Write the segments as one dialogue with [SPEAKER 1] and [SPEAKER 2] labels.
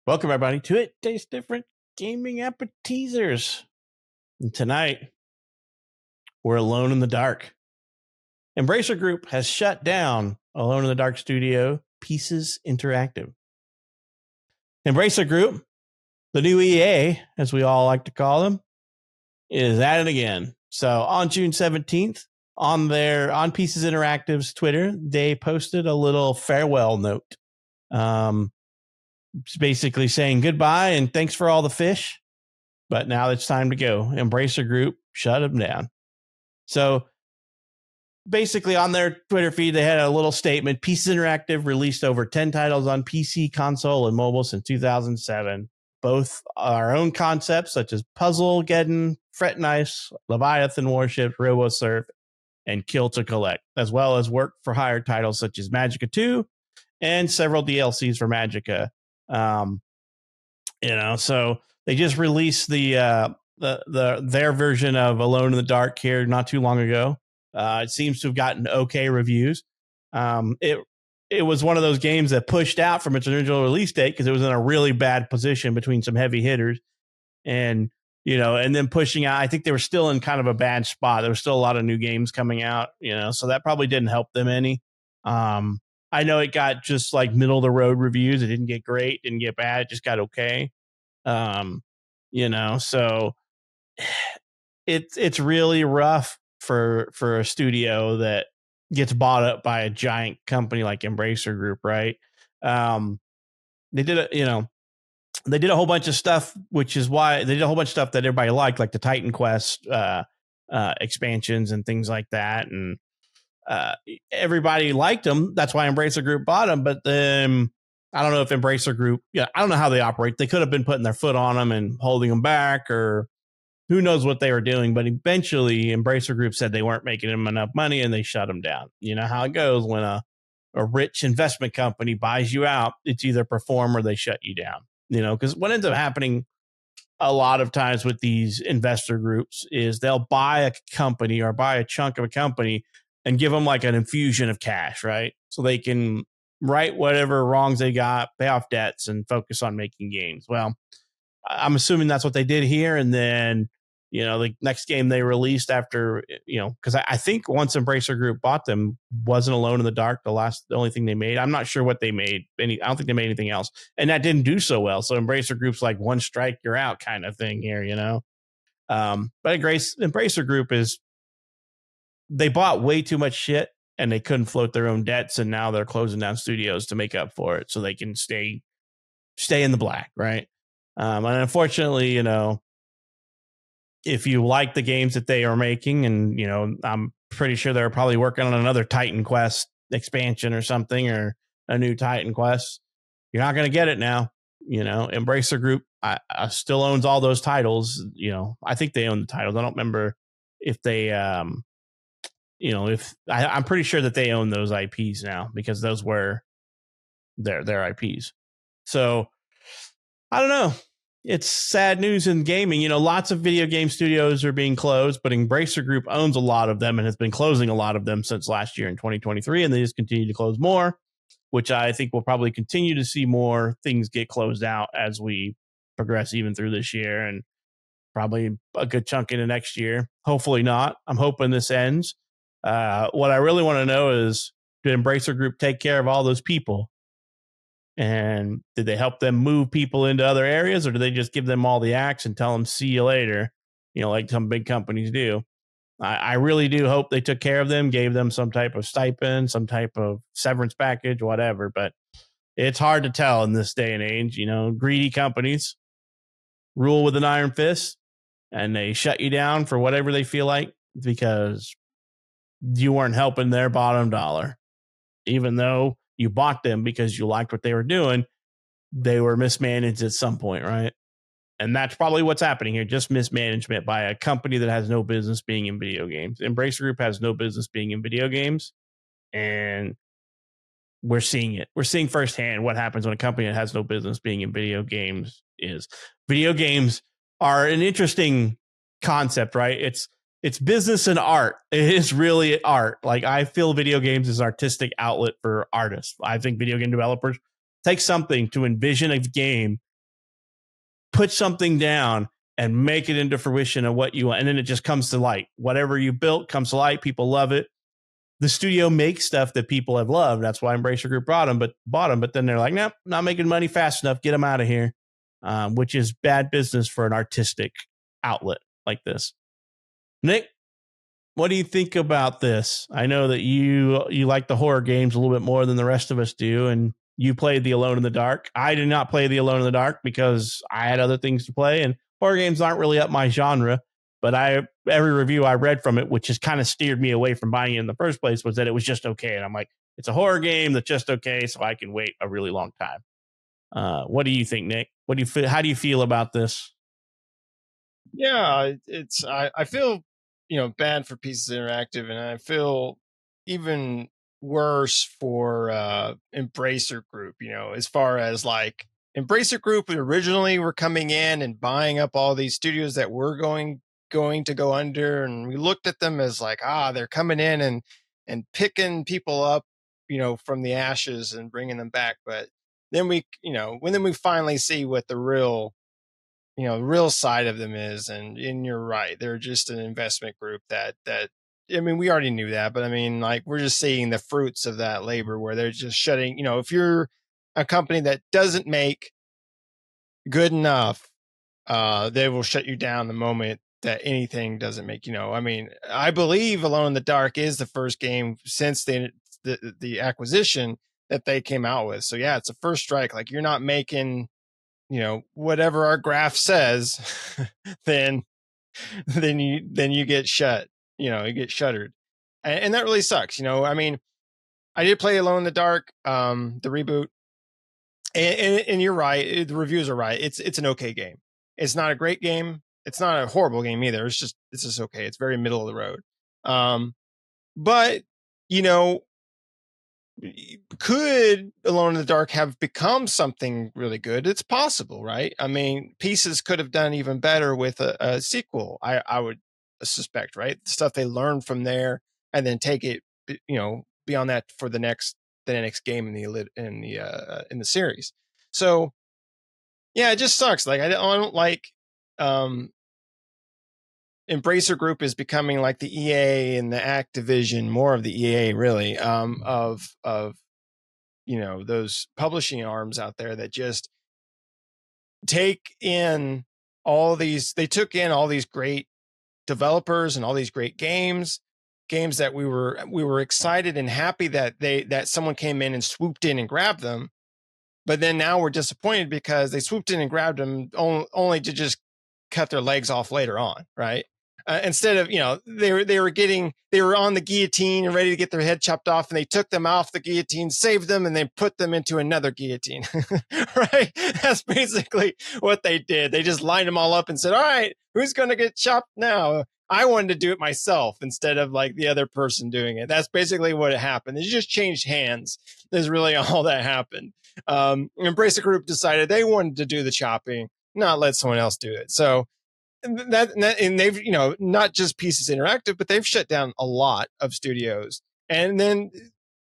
[SPEAKER 1] Welcome, everybody, to It Tastes Different Gaming Appetizers. And tonight, we're Alone in the Dark. Embracer Group has shut down Alone in the Dark studio, Pieces Interactive. Embracer Group, the new EA, as we all like to call them, is at it again. So on June 17th, on Pieces Interactive's Twitter, they posted a little farewell note. It's basically saying goodbye and thanks for all the fish, but now it's time to go. Embracer Group shut them down. So basically on their Twitter feed, they had a little statement. Pieces Interactive released over 10 titles on PC, console, and mobile since 2007. Both our own concepts such as Puzzlegeddon, Fret and Ice, Leviathan Warships, RoboSurf, and Kill to Collect, as well as work for hire titles such as Magicka 2 and several DLCs for Magicka. So they just released their version of Alone in the Dark here not too long ago. It seems to have gotten okay reviews. It was one of those games that pushed out from its original release date because it was in a really bad position between some heavy hitters, and then pushing out. I think they were still in kind of a bad spot. There was still a lot of new games coming out, so that probably didn't help them any. I know it got just like middle of the road reviews. It didn't get great, didn't get bad. It just got okay. So it's really rough for a studio that gets bought up by a giant company like Embracer Group, right? They did a whole bunch of stuff, which is why they did a whole bunch of stuff that everybody liked, like the Titan Quest expansions and things like that, and everybody liked them. That's why Embracer Group bought them. But then I don't know if Embracer Group, I don't know how they operate. They could have been putting their foot on them and holding them back, or who knows what they were doing. But eventually Embracer Group said they weren't making them enough money and they shut them down. You know how it goes when a rich investment company buys you out. It's either perform or they shut you down, because what ends up happening a lot of times with these investor groups is they'll buy a company or buy a chunk of a company and give them like an infusion of cash, right? So they can right whatever wrongs they got, pay off debts, and focus on making games. Well, I'm assuming that's what they did here. And then, the next game they released after, because I think once Embracer Group bought them, wasn't Alone in the Dark the only thing they made. I'm not sure what they made. I don't think they made anything else. And that didn't do so well. So Embracer Group's like one strike, you're out kind of thing here, But Embracer Group they bought way too much shit and they couldn't float their own debts, and now they're closing down studios to make up for it so they can stay in the black, right? And unfortunately, if you like the games that they are making, and I'm pretty sure they're probably working on another Titan Quest expansion or something, or a new Titan Quest, you're not going to get it now. Embracer Group I still owns all those titles. I think they own the titles. I don't remember if they I'm pretty sure that they own those IPs now, because those were their IPs. So I don't know. It's sad news in gaming. Lots of video game studios are being closed, but Embracer Group owns a lot of them and has been closing a lot of them since last year in 2023. And they just continue to close more, which I think we'll probably continue to see more things get closed out as we progress even through this year, and probably a good chunk into next year. Hopefully not. I'm hoping this ends. What I really want to know is, did Embracer Group take care of all those people? And did they help them move people into other areas, or did they just give them all the axe and tell them, see you later, like some big companies do? I really do hope they took care of them, gave them some type of stipend, some type of severance package, whatever. But it's hard to tell in this day and age. Greedy companies rule with an iron fist, and they shut you down for whatever they feel like because you weren't helping their bottom dollar. Even though you bought them because you liked what they were doing, they were mismanaged at some point, right? And that's probably what's happening here. Just mismanagement by a company that has no business being in video games. Embracer Group has no business being in video games. And we're seeing it. We're seeing firsthand what happens when a company that has no business being in video games is. Video games are an interesting concept, right? It's business and art. It is really art. Like, I feel video games is artistic outlet for artists. I think video game developers take something to envision a game put something down and make it into fruition of what you want. And then it just comes to light. Whatever you built comes to light. People love it. The studio makes stuff that people have loved. That's why Embracer Group bought them. But then they're like, nope, not making money fast enough. Get them out of here, which is bad business for an artistic outlet like this. Nick, what do you think about this? I know that you like the horror games a little bit more than the rest of us do, and you played the Alone in the Dark. I did not play the Alone in the Dark because I had other things to play, and horror games aren't really up my genre. But every review I read from it, which has kind of steered me away from buying it in the first place, was that it was just okay. And I'm like, it's a horror game that's just okay, so I can wait a really long time. What do you think, Nick? What do you feel? How do you feel about this?
[SPEAKER 2] Yeah, I feel bad for Pieces Interactive, and I feel even worse for Embracer Group. As far as like Embracer Group originally were coming in and buying up all these studios that were going to go under, and we looked at them as like, they're coming in and picking people up, from the ashes and bringing them back. But then when we finally see what the real side of them is, and you're right, they're just an investment group that I mean, we already knew that, but I mean, like, we're just seeing the fruits of that labor where they're just shutting, if you're a company that doesn't make good enough, they will shut you down the moment that anything doesn't make, I mean, I believe Alone in the Dark is the first game since the acquisition that they came out with. So yeah, it's a first strike. Like, you're not making, whatever our graph says, then you get shut, you get shuttered. And that really sucks. I mean, I did play Alone in the Dark, the reboot, and you're right. The reviews are right. It's an okay game. It's not a great game. It's not a horrible game either. It's just okay. It's very middle of the road. But could Alone in the Dark have become something really good? It's possible, right? I mean, Pieces could have done even better with a sequel. I would suspect, right? The stuff they learned from there, and then take it, beyond that for the next game in the series. So yeah, it just sucks. Like, I don't like Embracer Group is becoming like the EA and the Activision, more of the EA really, of those publishing arms out there that just take in they took in all these great developers and all these great games that we were excited and happy that someone came in and swooped in and grabbed them. But then now we're disappointed because they swooped in and grabbed them only to just cut their legs off later on, right? Instead of, they were on the guillotine and ready to get their head chopped off, and they took them off the guillotine, saved them, and they put them into another guillotine, right? That's basically what they did. They just lined them all up and said, all right, who's going to get chopped now? I wanted to do it myself instead of like the other person doing it. That's basically what happened. They just changed hands. That's really all that happened. Embracer Group decided they wanted to do the chopping, not let someone else do it. So and they've, not just Pieces Interactive, but they've shut down a lot of studios. And then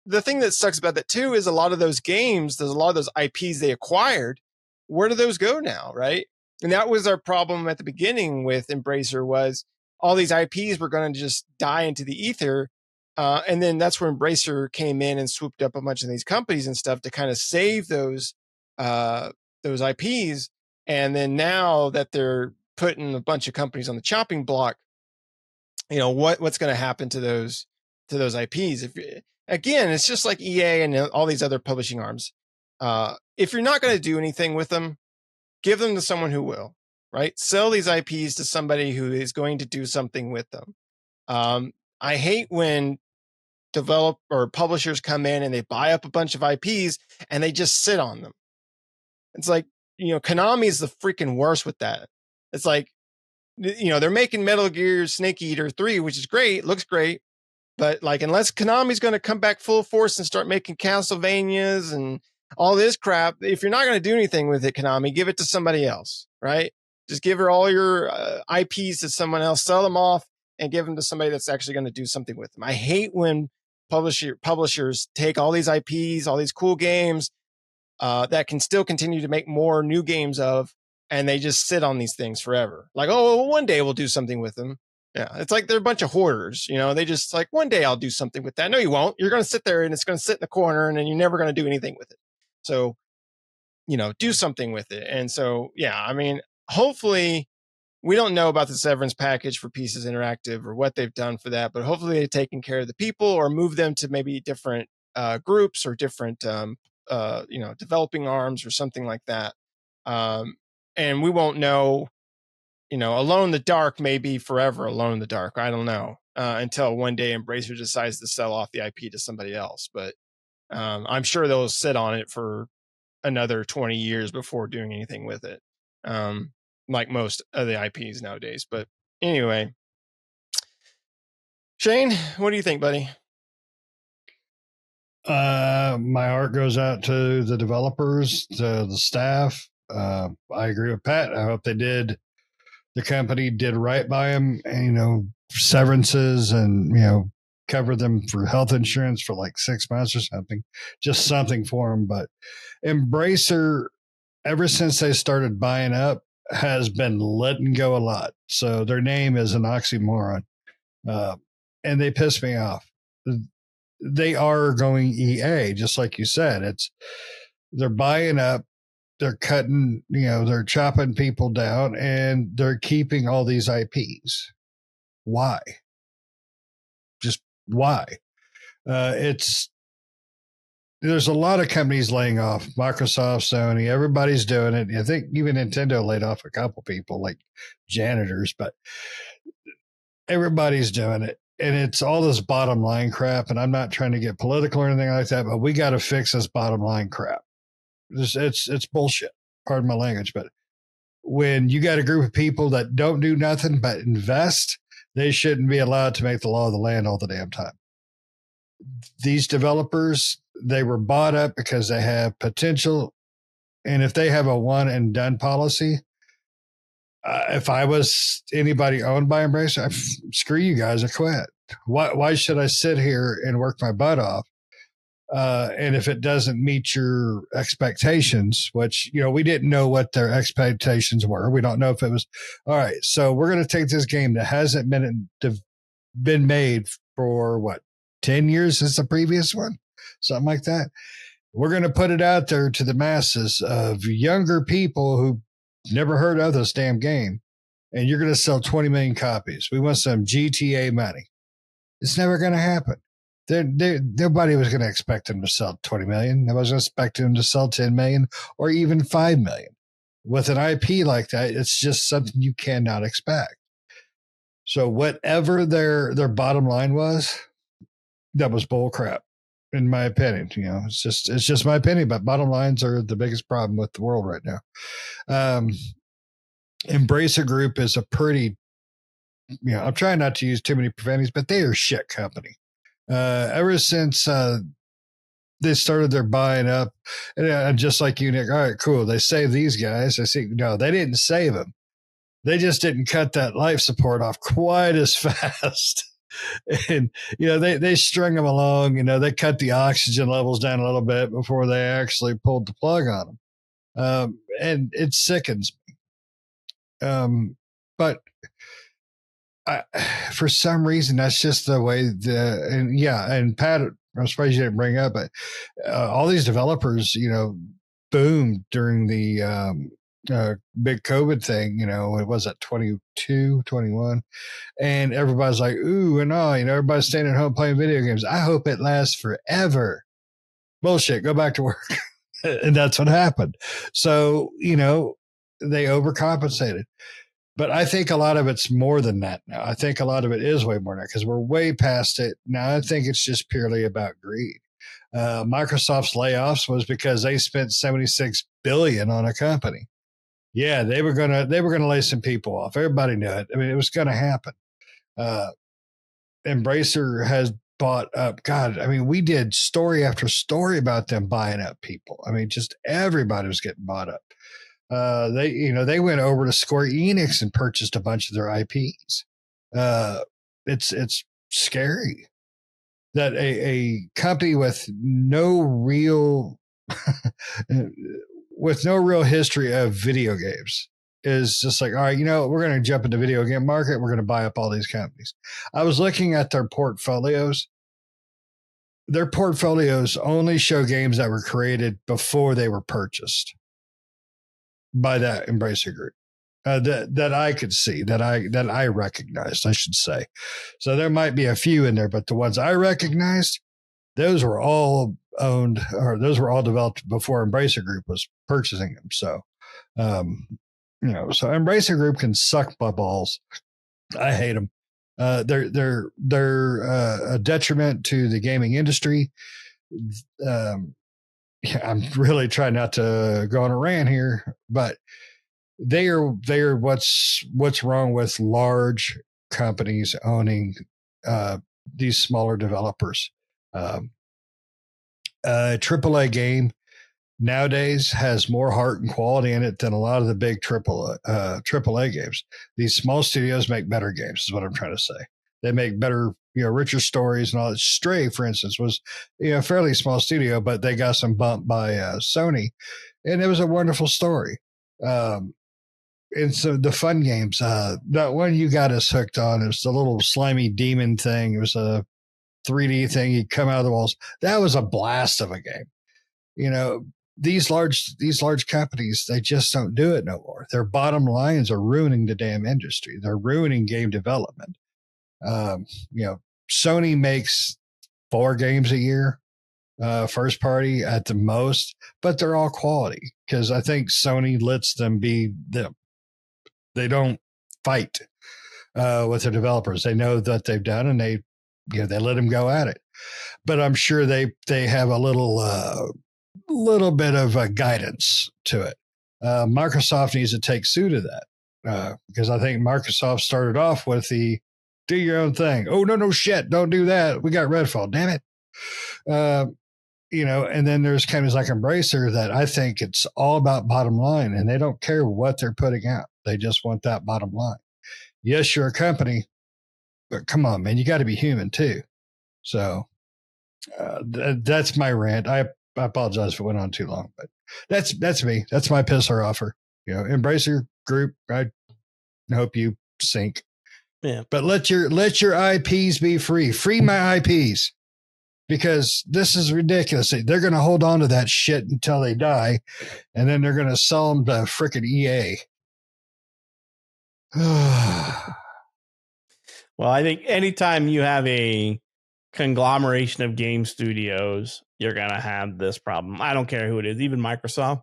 [SPEAKER 2] the thing that sucks about that too is a lot of those games, there's a lot of those IPs they acquired. Where do those go now, right? And that was our problem at the beginning with Embracer, was all these IPs were going to just die into the ether. And then that's where Embracer came in and swooped up a bunch of these companies and stuff to kind of save those IPs. And then now that they're putting a bunch of companies on the chopping block, what's going to happen to those IPs? Again, it's just like EA and all these other publishing arms. If you're not going to do anything with them, give them to someone who will, right? Sell these IPs to somebody who is going to do something with them. I hate when publishers come in and they buy up a bunch of IPs and they just sit on them. It's like, Konami is the freaking worst with that. It's like, they're making Metal Gear Snake Eater 3, which is great, looks great. But like, unless Konami's going to come back full force and start making Castlevanias and all this crap, if you're not going to do anything with it, Konami, give it to somebody else, right? Just give her all your IPs to someone else, sell them off, and give them to somebody that's actually going to do something with them. I hate when publishers take all these IPs, all these cool games that can still continue to make more new games of, and they just sit on these things forever. Like, oh, well, one day we'll do something with them. Yeah, it's like they're a bunch of hoarders. They just like, one day I'll do something with that. No, you won't. You're going to sit there and it's going to sit in the corner, and then you're never going to do anything with it. So, do something with it. And so, yeah, I mean, hopefully we don't know about the severance package for Pieces Interactive or what they've done for that, but hopefully they've taken care of the people or move them to maybe different groups or different, developing arms or something like that. And we won't know, Alone in the Dark may be forever Alone in the Dark. I don't know until one day Embracer decides to sell off the IP to somebody else. But I'm sure they'll sit on it for another 20 years before doing anything with it. Like most of the IPs nowadays. But anyway, Shane, what do you think, buddy?
[SPEAKER 3] My heart goes out to the developers, to the staff. I agree with Pat. I hope the company did right by them, and, severances and, cover them for health insurance for like 6 months or something, just something for them. But Embracer, ever since they started buying up, has been letting go a lot. So their name is an oxymoron. And they piss me off. They are going EA, just like you said. They're buying up, they're cutting, they're chopping people down, and they're keeping all these IPs. Why? Just why? There's a lot of companies laying off. Microsoft, Sony, everybody's doing it. I think even Nintendo laid off a couple people, like janitors, but everybody's doing it. And it's all this bottom line crap. And I'm not trying to get political or anything like that, but we got to fix this bottom line crap. It's bullshit. Pardon my language, but when you got a group of people that don't do nothing but invest, they shouldn't be allowed to make the law of the land all the damn time. These developers, they were bought up because they have potential. And if they have a one and done policy, if I was anybody owned by Embracer, screw you guys, I quit. Why should I sit here and work my butt off? And if it doesn't meet your expectations, which, we didn't know what their expectations were. We don't know if it was, all right, so we're going to take this game that hasn't been made for 10 years since the previous one, something like that. We're going to put it out there to the masses of younger people who never heard of this damn game, and you're going to sell 20 million copies. We want some GTA money. It's never going to happen. Nobody was going to expect them to sell 20 million. Nobody was going to expect them to sell 10 million or even 5 million. With an IP like that, it's just something you cannot expect. So whatever their bottom line was, that was bull crap, in my opinion. It's just my opinion, but bottom lines are the biggest problem with the world right now. Embracer Group is a pretty, I'm trying not to use too many profanities, but they are a shit company. Ever since they started their buying up, and just like you, Nick, all right, cool, they saved these guys. I see, no, they didn't save them. They just didn't cut that life support off quite as fast. And, they string them along, they cut the oxygen levels down a little bit before they actually pulled the plug on them. And it sickens me. But for some reason, that's just the way and Pat, I'm surprised you didn't bring up, but all these developers, boomed during the big COVID thing, it was at 22, 21. And everybody's like, ooh, and all, everybody's staying at home playing video games. I hope it lasts forever. Bullshit, go back to work. And that's what happened. So, they overcompensated. But I think a lot of it's more than that now. I think a lot of it is way more than that because we're way past it. Now I think it's just purely about greed. Microsoft's layoffs was because they spent $76 billion on a company. Yeah, they were gonna lay some people off. Everybody knew it. I mean, it was gonna happen. Embracer has bought up. God, I mean, we did story after story about them buying up people. I mean, just everybody was getting bought up. They went over to Square Enix and purchased a bunch of their IPs. It's scary that a company with no real history of video games is just like, all right, we're going to jump into the video game market. We're going to buy up all these companies. I was looking at their portfolios. Their portfolios only show games that were created before they were purchased by that Embracer Group. That I could see, that I recognized, I should say. So there might be a few in there, but the ones I recognized, those were all owned, or those were all developed before Embracer Group was purchasing them. So, so Embracer Group can suck my balls. I hate them. They're a detriment to the gaming industry. I'm really trying not to go on a rant here, but they are what's wrong with large companies owning these smaller developers. AAA game nowadays has more heart and quality in it than a lot of the big AAA games. These small studios make better games, is what I'm trying to say. They make better, richer stories and all that. Stray, for instance, was a fairly small studio, but they got some bump by Sony, and it was a wonderful story. And so the fun games, that one you got us hooked on, it was the little slimy demon thing. It was a 3D thing. You come out of the walls. That was a blast of a game. These large companies, they just don't do it no more. Their bottom lines are ruining the damn industry. They're ruining game development. Sony makes 4 games a year, first party at the most, but they're all quality because I think Sony lets them be them. They don't fight with their developers. They know what they've done, and they let them go at it. But I'm sure they have a little bit of guidance to it. Microsoft needs to take suit of that because I think Microsoft started off with the do your own thing. Oh, no, shit. Don't do that. We got Redfall. Damn it. And then there's companies like Embracer that I think it's all about bottom line, and they don't care what they're putting out. They just want that bottom line. Yes, you're a company, but come on, man, you got to be human too. So that's my rant. I apologize if it went on too long, but that's me. That's my pisser offer. Embracer Group, I hope you sink.
[SPEAKER 1] Yeah.
[SPEAKER 3] But let your IPs be free. Free my IPs. Because this is ridiculous. They're going to hold on to that shit until they die, and then they're going to sell them to frickin' EA.
[SPEAKER 1] Well, I think anytime you have a conglomeration of game studios, you're going to have this problem. I don't care who it is, even Microsoft.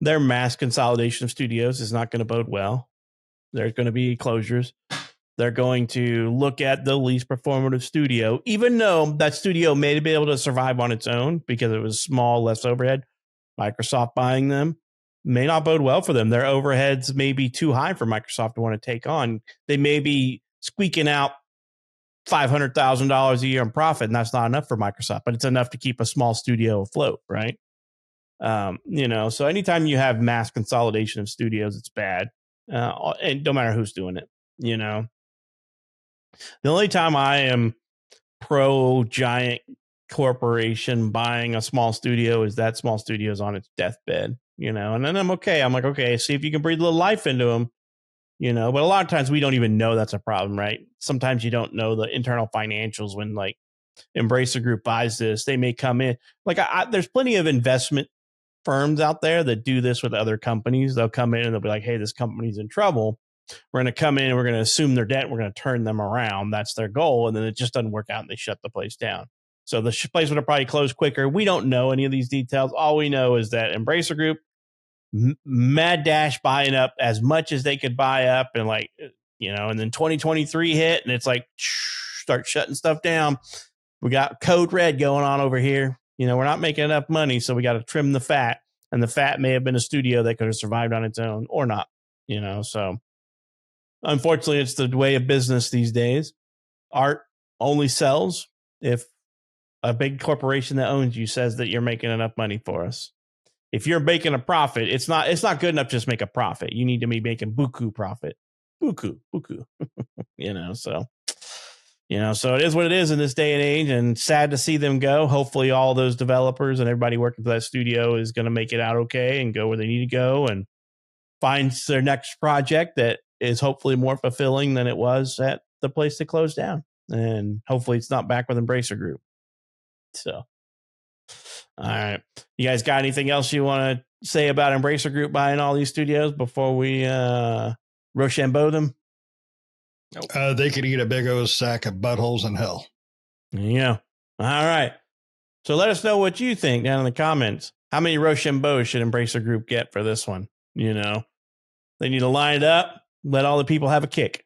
[SPEAKER 1] Their mass consolidation of studios is not going to bode well. There's going to be closures. They're going to look at the least performative studio, even though that studio may be able to survive on its own because it was small, less overhead. Microsoft buying them may not bode well for them. Their overheads may be too high for Microsoft to want to take on. They may be squeaking out $500,000 a year in profit, and that's not enough for Microsoft, but it's enough to keep a small studio afloat, right? So anytime you have mass consolidation of studios, it's bad. And no matter who's doing it, The only time I am pro giant corporation buying a small studio is that small studio is on its deathbed, and then I'm okay. I'm like, okay, see if you can breathe a little life into them, but a lot of times we don't even know that's a problem, right? Sometimes you don't know the internal financials when like Embracer Group buys this, they may come in. Like there's plenty of investment firms out there that do this with other companies. They'll come in and they'll be like, hey, this company's in trouble. We're going to come in and we're going to assume their debt. We're going to turn them around. That's their goal. And then it just doesn't work out and they shut the place down. So the place would have probably closed quicker. We don't know any of these details. All we know is that Embracer Group, mad dash buying up as much as they could buy up. And and then 2023 hit and it's like, start shutting stuff down. We got code red going on over here. We're not making enough money. So we got to trim the fat. And the fat may have been a studio that could have survived on its own or not, so. Unfortunately, it's the way of business these days. Art only sells if a big corporation that owns you says that you're making enough money for us. If you're making a profit, it's not good enough to just make a profit. You need to be making buku profit. Buku. So it is what it is in this day and age, and sad to see them go. Hopefully all those developers and everybody working for that studio is going to make it out okay and go where they need to go. And finds their next project that is hopefully more fulfilling than it was at the place that closed down. And hopefully it's not back with Embracer Group. So, all right. You guys got anything else you want to say about Embracer Group buying all these studios before we Rochambeau them?
[SPEAKER 2] Nope.
[SPEAKER 3] They could eat a big old sack of buttholes in hell.
[SPEAKER 1] Yeah. All right. So let us know what you think down in the comments. How many Rochambeaus should Embracer Group get for this one? You know, they need to line it up, let all the people have a kick.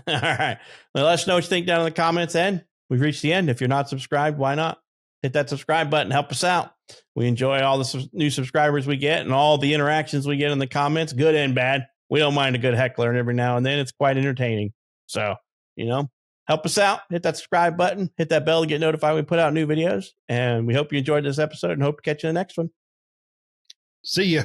[SPEAKER 1] All right. Well, let us know what you think down in the comments. And we've reached the end. If you're not subscribed, why not? Hit that subscribe button. Help us out. We enjoy all the new subscribers we get and all the interactions we get in the comments, good and bad. We don't mind a good heckler, and every now and then it's quite entertaining. So, you know, help us out. Hit that subscribe button. Hit that bell to get notified when we put out new videos. And we hope you enjoyed this episode and hope to catch you in the next one.
[SPEAKER 3] See ya.